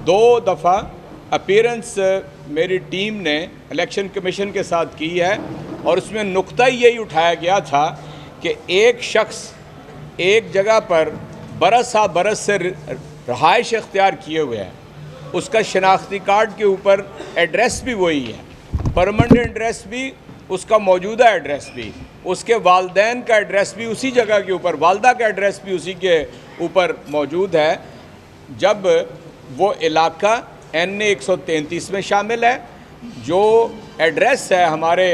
2 दफ़ा अपीयरेंस मेरी टीम ने इलेक्शन कमीशन के साथ की है और उसमें नुक्ता यही उठाया गया था कि एक शख्स एक जगह पर बरस से रहाइश इख्तियार किए हुए है, उसका शनाख्ती कार्ड के ऊपर एड्रेस भी वही है, परमानेंट एड्रेस भी, उसका मौजूदा एड्रेस भी, उसके वालदैन का एड्रेस भी उसी जगह के ऊपर, वालदा का एड्रेस भी उसी के ऊपर मौजूद है। जब वो इलाका NA 133 में शामिल है, जो एड्रेस है हमारे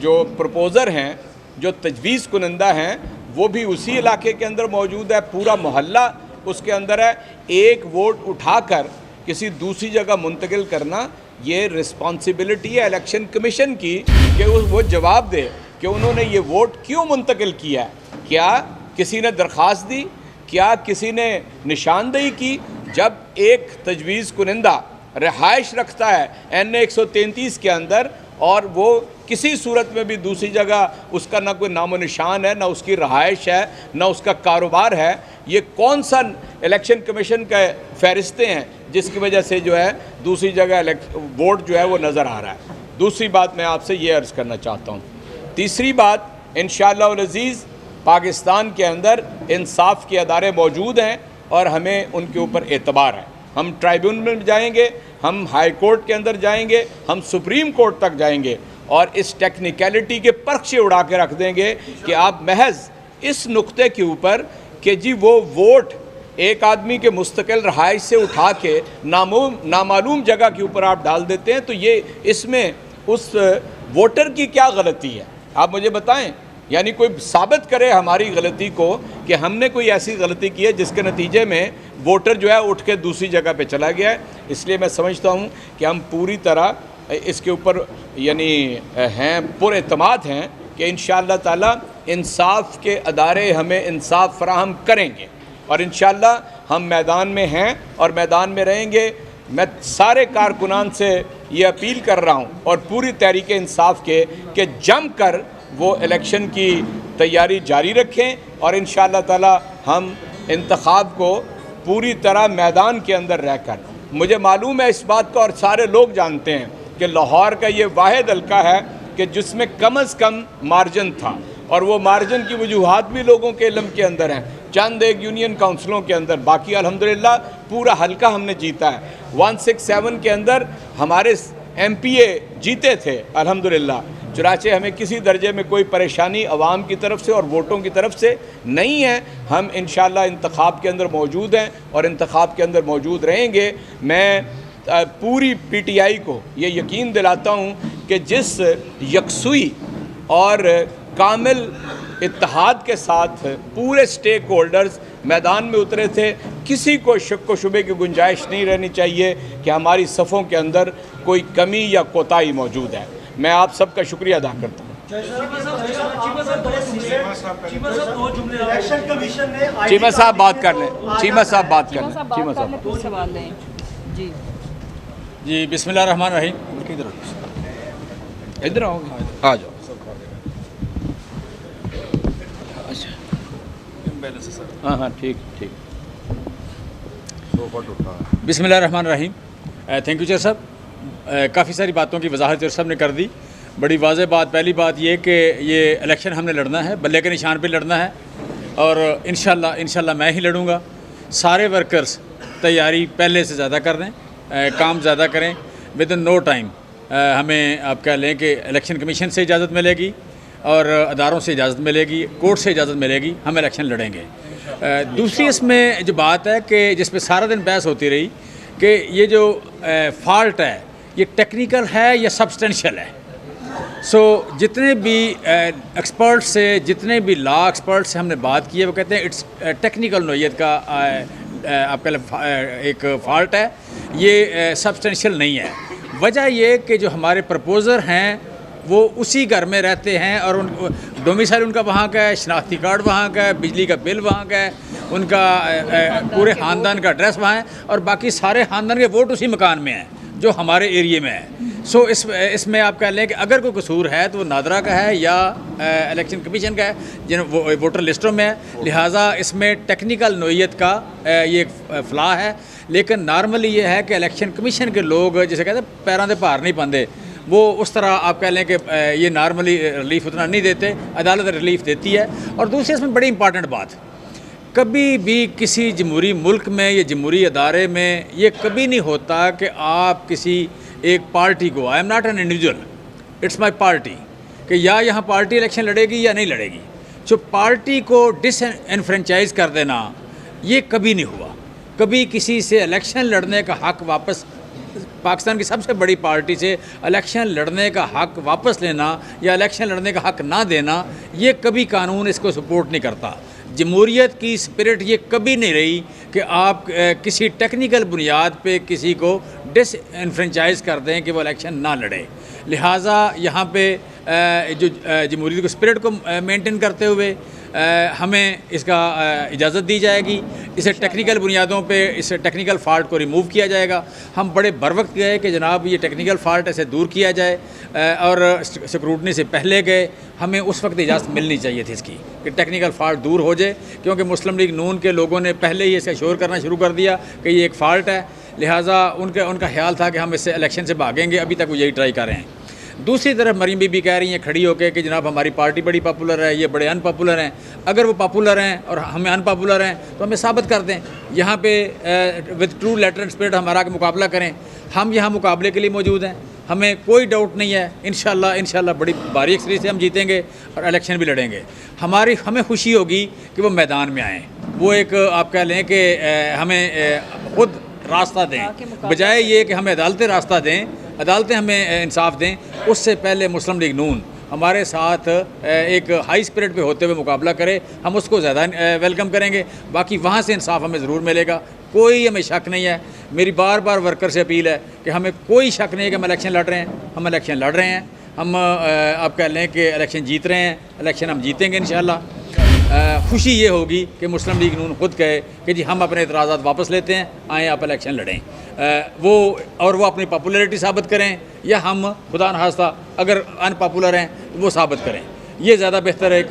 जो प्रपोज़र हैं, जो तजवीज़ कुनंदा हैं, वो भी उसी इलाके के अंदर मौजूद है, पूरा मोहल्ला उसके अंदर है। एक वोट उठाकर किसी दूसरी जगह मुंतकिल करना ये रिस्पॉन्सिबिलिटी है इलेक्शन कमीशन की कि वो जवाब दे कि उन्होंने ये वोट क्यों मुंतकिल किया है। क्या किसी ने दरख्वास्त दी, क्या किसी ने निशानदेही की? जब एक तजवीज़ कुनिंदा रहाइश रखता है NA 133 के अंदर और वो किसी सूरत में भी दूसरी जगह उसका ना कोई नामो निशान है, ना उसकी रहाइश है, ना उसका कारोबार है, ये कौन सा इलेक्शन कमीशन का फहरिस्तें हैं जिसकी वजह से जो है दूसरी जगह वोट जो है वो नज़र आ रहा है। दूसरी बात मैं आपसे ये अर्ज़ करना चाहता हूँ। तीसरी बात, इंशाअल्लाह अज़ीज़ पाकिस्तान के अंदर इंसाफ के अदारे मौजूद हैं और हमें उनके ऊपर एतबार है। हम ट्राइब्यूनल में जाएंगे, हम हाई कोर्ट के अंदर जाएंगे, हम सुप्रीम कोर्ट तक जाएंगे और इस टेक्निकलिटी के पर्चे उड़ा के रख देंगे कि आप महज इस नुक्ते के ऊपर कि जी वो वोट एक आदमी के मुस्तकिल रहाइश से उठा के नामालूम जगह के ऊपर आप डाल देते हैं, तो ये इसमें उस वोटर की क्या गलती है? आप मुझे बताएं। यानी कोई साबित करे हमारी गलती को कि हमने कोई ऐसी गलती की है जिसके नतीजे में वोटर जो है उठ के दूसरी जगह पे चला गया है। इसलिए मैं समझता हूँ कि हम पूरी तरह इसके ऊपर यानी हैं पुरएतमाद हैं कि इंशाअल्लाह ताला इंसाफ के अदारे हमें इंसाफ फराहम करेंगे और इंशाअल्लाह हम मैदान में हैं और मैदान में रहेंगे। मैं सारे कारकुनान से ये अपील कर रहा हूँ और पूरी तहरीक इंसाफ के कि जम कर वो इलेक्शन की तैयारी जारी रखें और इंशाअल्लाह ताला हम इंतखाब को पूरी तरह मैदान के अंदर रहकर, मुझे मालूम है इस बात का और सारे लोग जानते हैं कि लाहौर का ये वाहिद हल्का है कि जिसमें कम से कम मार्जिन था और वो मार्जिन की वजूहात भी लोगों के इल्म के अंदर हैं, चंद एक यूनियन काउंसिलों के अंदर। बाकी अल्हम्दुलिल्लाह पूरा हल्का हमने जीता है। 167 के अंदर हमारे MPA जीते थे अल्हम्दुलिल्लाह। चुनाचे हमें किसी दर्जे में कोई परेशानी आवाम की तरफ से और वोटों की तरफ से नहीं है। हम इंशाअल्लाह इंतखाब के अंदर मौजूद हैं और इंतखाब के अंदर मौजूद रहेंगे। मैं पूरी PTI को ये यकीन दिलाता हूँ कि जिस यकसुई और कामिल इत्तेहाद के साथ पूरे स्टेक होल्डर्स मैदान में उतरे थे, किसी को शक व शुबे की गुंजाइश नहीं रहनी चाहिए कि हमारी सफ़ों के अंदर कोई कमी या कोताही मौजूद है। मैं आप सबका शुक्रिया अदा करता हूँ। चीमा साहब बात कर लें, चीमा साहब बात कर लें, चीमा साहब जी। बिस्मिल्लाह रहमान रहीम। इधर आओ, आ जाओ। हाँ हाँ ठीक ठीक। बिस्मिल्लाह रहमान रहीम। थैंक यू चेयर साहब। काफ़ी सारी बातों की वजाहत चेयर साहब ने कर दी। बड़ी वाज़ेह बात, पहली बात ये कि ये इलेक्शन हमने लड़ना है, बल्ले के निशान पे लड़ना है और इंशाल्लाह मैं ही लड़ूंगा। सारे वर्कर्स तैयारी पहले से ज़्यादा कर लें, काम ज़्यादा करें। विद इन नो टाइम हमें आप कह लें कि इलेक्शन कमीशन से इजाज़त मिलेगी और अदारों से इजाज़त मिलेगी, कोर्ट से इजाज़त मिलेगी, हम इलेक्शन लड़ेंगे। दूसरी इसमें जो बात है कि जिस पे सारा दिन बहस होती रही कि ये जो फॉल्ट है ये टेक्निकल है या सब्सटेंशियल है। जितने भी एक्सपर्ट से, जितने भी लॉ एक्सपर्ट से हमने बात की है वो कहते हैं इट्स टेक्निकल नोयत का आपका एक फॉल्ट है, ये सब्सटेंशियल नहीं है। वजह ये कि जो हमारे प्रपोज़र हैं वो उसी घर में रहते हैं और उन डोमिसाइल उनका वहाँ का है, शनाख्ती कार्ड वहाँ का है, बिजली का बिल वहाँ का है, उनका पूरे ख़ानदान का एड्रेस वहाँ है और बाकी सारे ख़ानदान के वोट उसी मकान में हैं जो हमारे एरिए में है। इसमें आप कह लें कि अगर कोई कसूर है तो वो नादरा का है या इलेक्शन कमीशन का है जिन वोटर लिस्टों में है। लिहाजा इसमें टेक्निकल नोयत का ये एक फ़ला है। लेकिन नॉर्मली ये है कि इलेक्शन कमीशन के लोग जिसे कहते हैं पैरों के भार नहीं पाते, वो उस तरह आप कह लें कि ये नॉर्मली रिलीफ उतना नहीं देते, अदालत रिलीफ देती है। और दूसरी इसमें बड़ी इंपॉर्टेंट बात, कभी भी किसी जमहूरी मुल्क में या जमहूरी अदारे में ये कभी नहीं होता कि आप किसी एक पार्टी को, I am not an individual, it's my party, कि या यहाँ पार्टी इलेक्शन लड़ेगी या नहीं लड़ेगी। जो पार्टी को डिसएनफ्रेंचाइज कर देना ये कभी नहीं हुआ। कभी किसी से इलेक्शन लड़ने का हक़ वापस, पाकिस्तान की सबसे बड़ी पार्टी से इलेक्शन लड़ने का हक़ वापस लेना या इलेक्शन लड़ने का हक़ ना देना, ये कभी कानून इसको सपोर्ट नहीं करता। जमहूरियत की स्पिरिट ये कभी नहीं रही कि आप किसी टेक्निकल बुनियाद पे किसी को डिसएनफ्रेंचाइज कर दें कि वो इलेक्शन ना लड़े। लिहाजा यहाँ पे जो जमहूरियत को स्पिरिट को मेंटेन करते हुए हमें इसका इजाज़त दी जाएगी। इसे टेक्निकल बुनियादों पे इस टेक्निकल फ़ाल्ट को रिमूव किया जाएगा। हम बड़े बर वक्त गए कि जनाब ये टेक्निकल फ़ाल्ट ऐसे दूर किया जाए, और स्क्रूटनी से पहले गए। हमें उस वक्त इजाज़त मिलनी चाहिए थी इसकी कि टेक्निकल फ़ाल्ट दूर हो जाए, क्योंकि मुस्लिम लीग नून के लोगों ने पहले ही इसका शोर करना शुरू कर दिया कि ये एक फ़ाल्ट है। लिहाजा उनका ख्याल था कि हम इससे इलेक्शन से भागेंगे। अभी तक वो यही ट्राई कर रहे हैं। दूसरी तरफ मरीम बीबी कह रही हैं खड़ी होकर कि जनाब हमारी पार्टी बड़ी पॉपुलर है, ये बड़े अनपॉपुलर हैं। अगर वो पॉपुलर हैं और हमें अनपॉपुलर हैं तो हमें साबित कर दें, यहाँ पे with true letter and spirit हमारा मुकाबला करें। हम यहाँ मुकाबले के लिए मौजूद हैं, हमें कोई डाउट नहीं है। इंशाल्लाह बड़ी भारी अक्सरियत से हम जीतेंगे और इलेक्शन भी लड़ेंगे। हमें खुशी होगी कि वो मैदान में आएँ, वो एक आप कह लें कि हमें खुद रास्ता दें, बजाय ये कि हमें अदालतें रास्ता दें, अदालतें हमें इंसाफ दें। उससे पहले मुस्लिम लीग नून हमारे साथ एक हाई स्पिरिट पे होते हुए मुकाबला करे, हम उसको ज़्यादा वेलकम करेंगे। बाकी वहाँ से इंसाफ हमें ज़रूर मिलेगा, कोई हमें शक नहीं है। मेरी बार बार वर्कर से अपील है कि हमें कोई शक नहीं है कि हम इलेक्शन लड़ रहे हैं। हम इलेक्शन लड़ रहे हैं, हम आप कह लें कि इलेक्शन जीत रहे हैं, इलेक्शन हम जीतेंगे इंशाल्लाह। खुशी ये होगी कि मुस्लिम लीग नून खुद कहे कि जी हम अपने एतराज़ात वापस लेते हैं, आएँ आप इलेक्शन लड़ें। वो अपनी पॉपुलैरिटी साबित करें, या हम खुदा न खास्ता अगर अनपॉपुलर हैं तो वो साबित करें। ये ज़्यादा बेहतर एक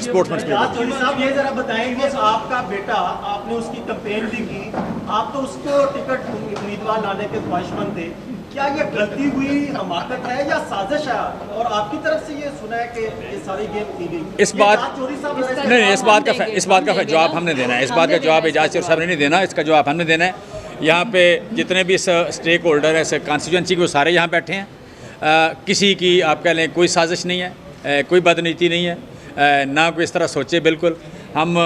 स्पोर्ट्समैन स्पिरिट है। साहब ये ज़रा बताएंगे, आपका बेटा, आपने उसकी कैंपेन भी की, आप तो उसको टिकट उम्मीदवार लाने के ख्वाहिशमंद थे। क्या ये गलती हुई, हमाकत है या साजिश है? और आपकी तरफ से ये सुना है कि ये सारी गेम की गई। इस बात का जवाब हमने देना है। इस बात का जवाब एजाज चौधरी साहब ने नहीं देना, इसका जवाब हमने देना है। यहाँ पे जितने भी स्टेक होल्डर हैं, इस कॉन्स्टिट्यूंसी के, सारे यहाँ बैठे हैं। किसी की आप कह लें कोई साजिश नहीं है, कोई बदनीति नहीं है, ना कोई इस तरह सोचे। बिल्कुल हम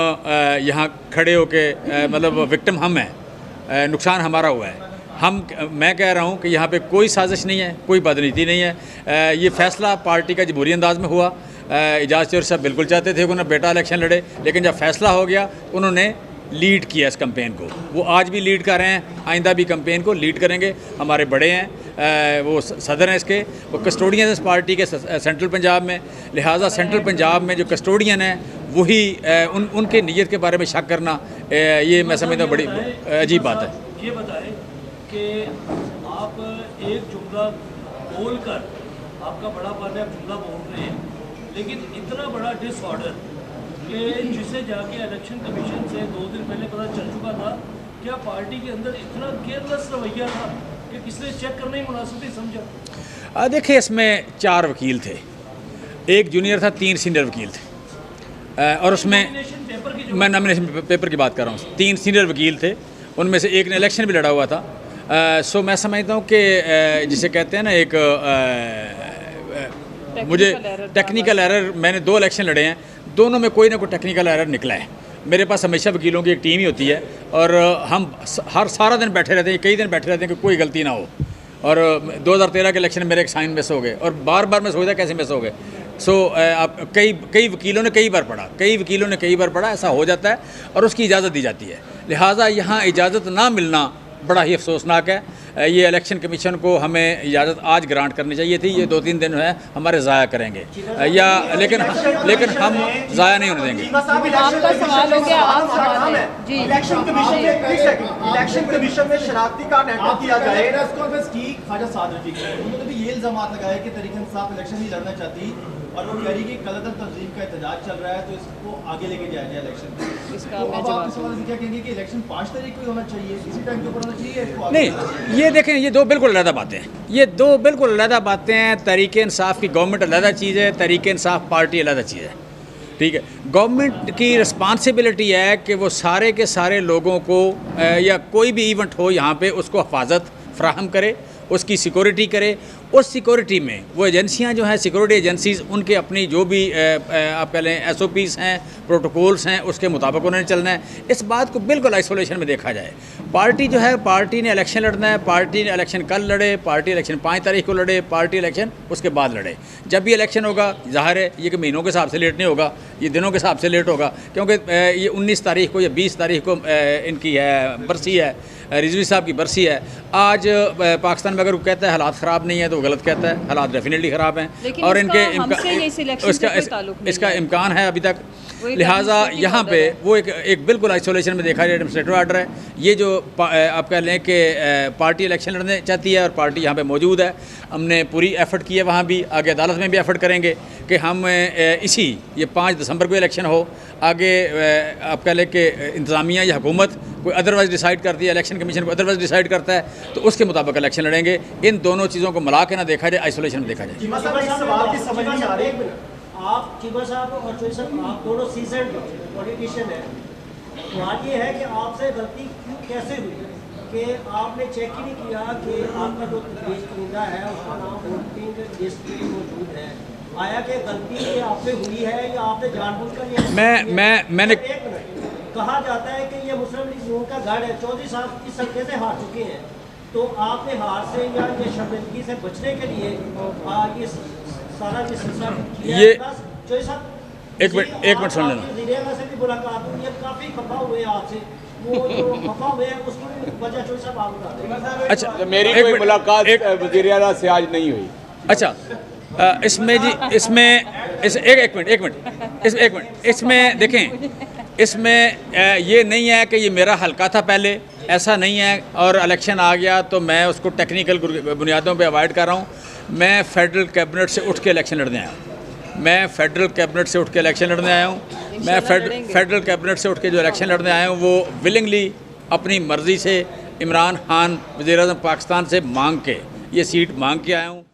यहाँ खड़े होके मतलब विक्टिम हम हैं, नुकसान हमारा हुआ है। मैं कह रहा हूँ कि यहाँ पे कोई साजिश नहीं है, कोई बदनीति नहीं है। ये फ़ैसला पार्टी का जमहूरी अंदाज में हुआ। एजाज चौधरी साहब बिल्कुल चाहते थे कि उन्हें बेटा इलेक्शन लड़े, लेकिन जब फैसला हो गया उन्होंने लीड किया इस कैंपेन को। वो आज भी लीड कर रहे हैं, आइंदा भी कैंपेन को लीड करेंगे। हमारे बड़े हैं, वो सदर हैं इसके, वो कस्टोडियन हैं इस पार्टी के सेंट्रल पंजाब में। लिहाजा सेंट्रल पंजाब में जो कस्टोडियन हैं वही उनके नीयत के बारे में शक करना, ये मैं समझता हूँ बड़ी अजीब बात है। ये बताएं कि आप एक जुमला बोलकर, आपका बड़ा पार्ट है, आप जुमला बोल रहे हैं, लेकिन इतना बड़ा डिसऑर्डर कि जिसे जाके इलेक्शन कमीशन से 2 दिन पहले पता चल चुका था। क्या पार्टी के अंदर इतना केयरलेस रवैया था कि किसने चेक करना ही मुनासिब नहीं समझा? देखिए, इसमें 4 वकील थे, एक जूनियर था, 3 सीनियर वकील थे। और उसमें मैं नॉमिनेशन पेपर की बात कर रहा हूँ। 3 सीनियर वकील थे, उनमें से एक ने इलेक्शन भी लड़ा हुआ था। सो मैं समझता हूँ कि जिसे कहते हैं ना, एक मुझे टेक्निकल एरर, मैंने 2 इलेक्शन लड़े हैं, दोनों में कोई ना कोई टेक्निकल एरर निकला है। मेरे पास हमेशा वकीलों की एक टीम ही होती है, और हम सारा दिन बैठे रहते हैं, कई दिन बैठे रहते हैं कि कोई गलती ना हो। और 2013 के इलेक्शन में मेरे एक साइन मिस हो गए, और बार बार मैं सोचता कैसे मिस हो गए। आप कई वकीलों ने कई बार पढ़ा, ऐसा हो जाता है और उसकी इजाज़त दी जाती है। लिहाजा यहाँ इजाज़त ना मिलना बड़ा ही अफसोसनाक है। ये इलेक्शन कमीशन को हमें इजाज़त आज ग्रांट करनी चाहिए थी। ये 2-3 दिन है हमारे ज़ाया करेंगे, या लेकिन हम ज़ाया नहीं होने देंगे। आपका सवाल हो गया, आप सवाल है जी। इलेक्शन कमीशन में शरारती का एंटर किया जाए। ख्वाजा साद रफीक उन्होंने भी ये इल्ज़ाम लगाए कि तहरीक इंसाफ इलेक्शन नहीं लड़ना चाहती, और वो कह रही है कि कलतन तंजीम का एहतजाज चल रहा है तो इसको आगे लेके जाया जाए इलेक्शन। इसका तो मैं अब आप जवाब इस सवाल से क्या कहेंगे कि इलेक्शन 5 तारीख को ही होना चाहिए, इसी टाइम के ऊपर होना चाहिए, इसको आगे नहीं, ये देखें, ये दो बिल्कुल अलग बातें हैं। ये दो बिल्कुल अलग बातें हैं। तहरीक इंसाफ की गवर्नमेंट अलग चीज़ है, तहरीक इंसाफ पार्टी अलग चीज़ है। ठीक है, गवर्नमेंट की रिस्पांसिबिलिटी है कि वो सारे के सारे लोगों को या कोई भी इवेंट हो यहाँ पे उसको हिफाजत फ्राहम करे, उसकी सिक्योरिटी करे। उस सिक्योरिटी में वो एजेंसियां जो हैं, सिक्योरिटी एजेंसीज़, उनके अपनी जो भी आप कह लें SOPs हैं, प्रोटोकॉल्स हैं, उसके मुताबिक उन्होंने चलना है। इस बात को बिल्कुल आइसोलेशन में देखा जाए। पार्टी जो है, पार्टी ने इलेक्शन लड़ना है, पार्टी ने इलेक्शन कल लड़े, पार्टी इलेक्शन 5 तारीख को लड़े, पार्टी इलेक्शन उसके बाद लड़े। जब भी इलेक्शन होगा, ज़ाहिर है ये कि महीनों के हिसाब से लेट नहीं होगा, ये दिनों के हिसाब से लेट होगा, क्योंकि ये 19 तारीख को या 20 तारीख को इनकी है बरसी है, रिजवी साहब की बरसी है। आज पाकिस्तान में अगर वो कहता है हालात ख़राब नहीं है तो वो गलत कहता है, हालात डेफिनेटली ख़राब हैं और इसका इम्कान है अभी तक। लिहाजा यहाँ पे वो एक बिल्कुल आइसोलेशन में देखा जाए एडमिनिस्ट्रेटिव ऑर्डर है। ये जो आप कह लें कि पार्टी इलेक्शन लड़ने चाहती है और पार्टी यहाँ पे मौजूद है। हमने पूरी एफ़र्ट की है, वहाँ भी आगे अदालत में भी एफ़र्ट करेंगे कि हम ये 5 दिसंबर को इलेक्शन हो। आगे आप कह लें कि इंतज़ामिया या हुकूमत कोई अदरवाइज़ डिसाइड करती है, इलेक्शन कमीशन को अदरवाइज़ डिसाइड करता है, तो उसके मुताबिक इलेक्शन लड़ेंगे। इन दोनों चीज़ों को मिला के ना देखा जाए, आइसोलेशन में देखा जाए। आप चीमा साहब और चोई साहब, आप दोनों सीजन पॉलिटिशियन हैं। बात ये है कि आपसे गलती क्यों कैसे हुई कि आपने चेक ही नहीं किया कि आपका जो देश चुनिंदा है उसका नाम वोटिंग लिस्ट में मौजूद है। आया कि गलती आपसे हुई है या आपने जानबूझकर ये मैंने कहा जाता है कि ये मुस्लिम लीग नून का गढ़ है। चौधरी साहब इस हल्के से हार चुके हैं, तो आपने हार से या ये शर्मिंदगी से बचने के लिए ये सारा ये सिलसिला किया। ये चोई साहब एक मिनट सुन लेना। वज़ीर-ए-आज़म से भी मुलाकात हुई है, काफ़ी खफा हुए आपसे, वो जो खफा हुए हैं उसकी भी वजह चोई साहब आप बता दें। अच्छा, मेरी कोई मुलाकात वज़ीर-ए-आज़म से आज नहीं हुई। अच्छा, इसमें जी एक मिनट इसमें देखें, इसमें ये नहीं है कि ये मेरा हल्का था पहले, ऐसा नहीं है और इलेक्शन आ गया तो मैं उसको टेक्निकल बुनियादों पे अवॉइड कर रहा हूँ। मैं फेडरल कैबिनेट से उठ के इलेक्शन लड़ने आया हूँ। मैं फेडरल कैबिनेट से उठ के इलेक्शन लड़ने आया हूँ। मैं फेडरल कैबिनेट से उठ के जो इलेक्शन लड़ने आया हूँ वो विलिंगली अपनी मर्ज़ी से इमरान खान वज़ीर-ए-आज़म पाकिस्तान से मांग के ये सीट मांग के आया हूँ।